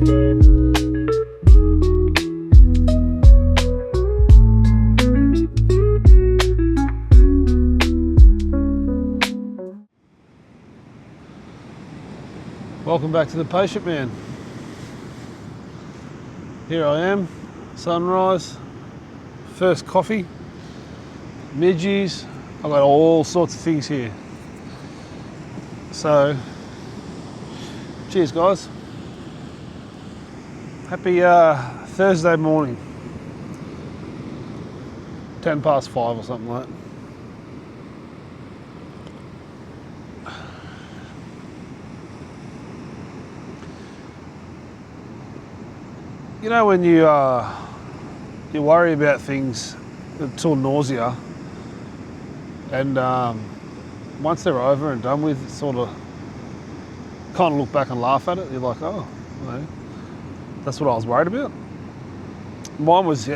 Welcome back to the Patient Man. Here I am, sunrise, first coffee, midgies. I've got all sorts of things here. So, cheers guys. Happy Thursday morning. 10 past 5 or something like that. You know when you worry about things until nausea, and once they're over and done with, it's sort of kind of look back and laugh at it. You're like, oh, you know, that's what I was worried about. Mine was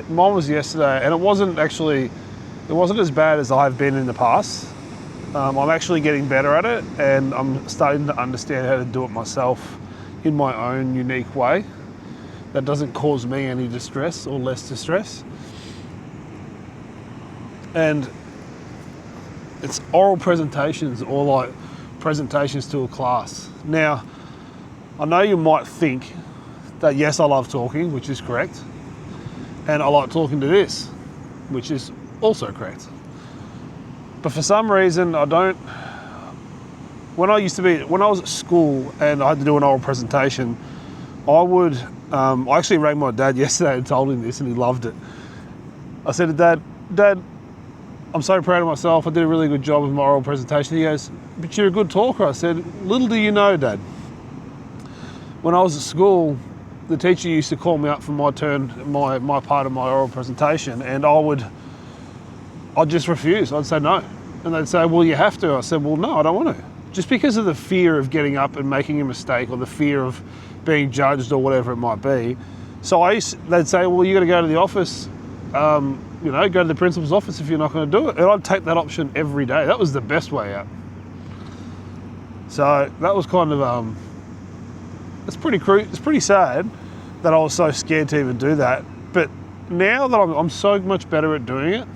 yesterday, and it wasn't as bad as I've been in the past. I'm actually getting better at it, and I'm starting to understand how to do it myself in my own unique way. That doesn't cause me any distress or less distress. And it's oral presentations or like presentations to a class. Now, I know you might think that yes, I love talking, which is correct. And I like talking to this, which is also correct. But for some reason, I don't. When I was at school and I had to do an oral presentation, I actually rang my dad yesterday and told him this, and he loved it. I said to Dad, I'm so proud of myself. I did a really good job with my oral presentation. He goes, but you're a good talker. I said, little do you know, Dad. When I was at school, the teacher used to call me up for my turn, my part of my oral presentation, and I'd just refuse. I'd say no. And they'd say, well, you have to. I said, well, no, I don't want to. Just because of the fear of getting up and making a mistake, or the fear of being judged, or whatever it might be. So they'd say, well, you got to go to the office, go to the principal's office if you're not going to do it. And I'd take that option every day. That was the best way out. So that was kind of, it's pretty sad that I was so scared to even do that. But now that I'm so much better at doing it,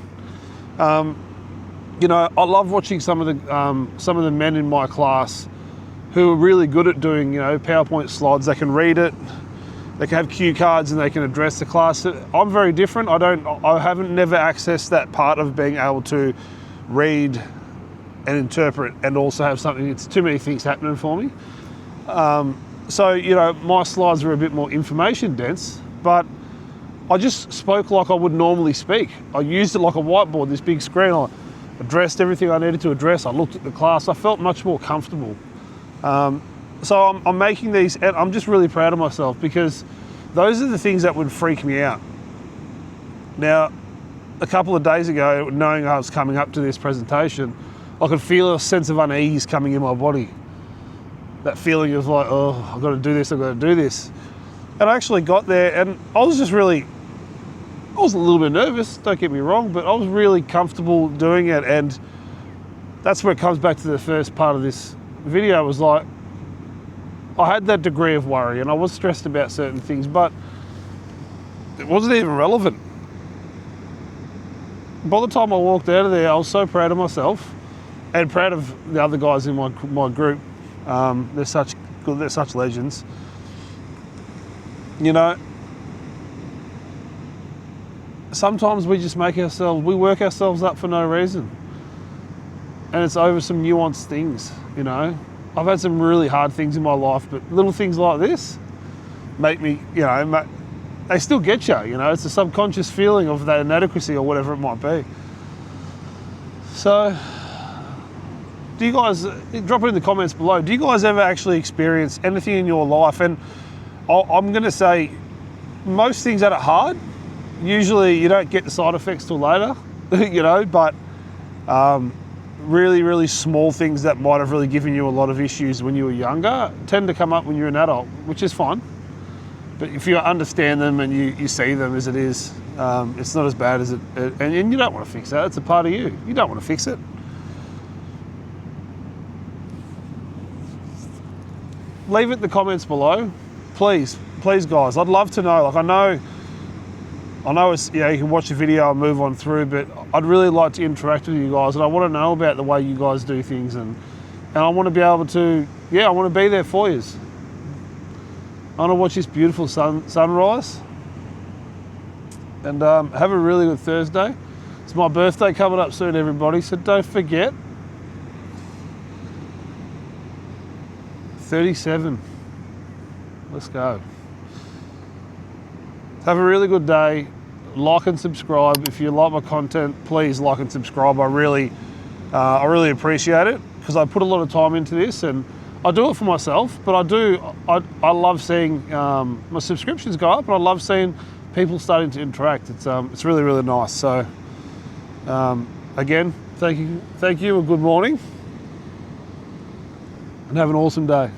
I love watching some of the men in my class who are really good at doing, PowerPoint slides. They can read it, they can have cue cards, and they can address the class. I'm very different. I haven't never accessed that part of being able to read and interpret and also have something. It's too many things happening for me. So my slides were a bit more information dense, but I just spoke like I would normally speak. I used it like a whiteboard, this big screen. I addressed everything I needed to address. I looked at the class. I felt much more comfortable. So I'm making these, and I'm just really proud of myself, because those are the things that would freak me out. Now, a couple of days ago, knowing I was coming up to this presentation, I could feel a sense of unease coming in my body. That feeling of like, oh, I've got to do this, I've got to do this. And I actually got there, and I was a little bit nervous, don't get me wrong, but I was really comfortable doing it. And that's where it comes back to the first part of this video. Was like, I had that degree of worry, and I was stressed about certain things, but it wasn't even relevant. By the time I walked out of there, I was so proud of myself and proud of the other guys in my group. They're such legends. Sometimes we work ourselves up for no reason. And it's over some nuanced things, I've had some really hard things in my life, but little things like this make me, they still get you, It's a subconscious feeling of that inadequacy or whatever it might be. So, do you guys, drop it in the comments below, do you guys ever actually experience anything in your life? And I'm going to say, most things that are hard, usually you don't get the side effects till later, but really, really small things that might have really given you a lot of issues when you were younger tend to come up when you're an adult, which is fine. But if you understand them and you see them as it is, it's not as bad as it, and you don't want to fix that. It's a part of you. You don't want to fix it. Leave it in the comments below. Please please guys, I'd love to know. Like I know it's, you can watch the video and move on through, but I'd really like to interact with you guys, and I want to know about the way you guys do things, and I want to be able to, I want to be there for you. I want to watch this beautiful sunrise, and have a really good Thursday. It's my birthday coming up soon, everybody, so don't forget. 37. Let's go. Have a really good day. Like and subscribe. If you like my content, please like and subscribe. I really appreciate it, because I put a lot of time into this, and I do it for myself, but I love seeing my subscriptions go up, and I love seeing people starting to interact. It's really, really nice. So again, thank you, and good morning, and have an awesome day.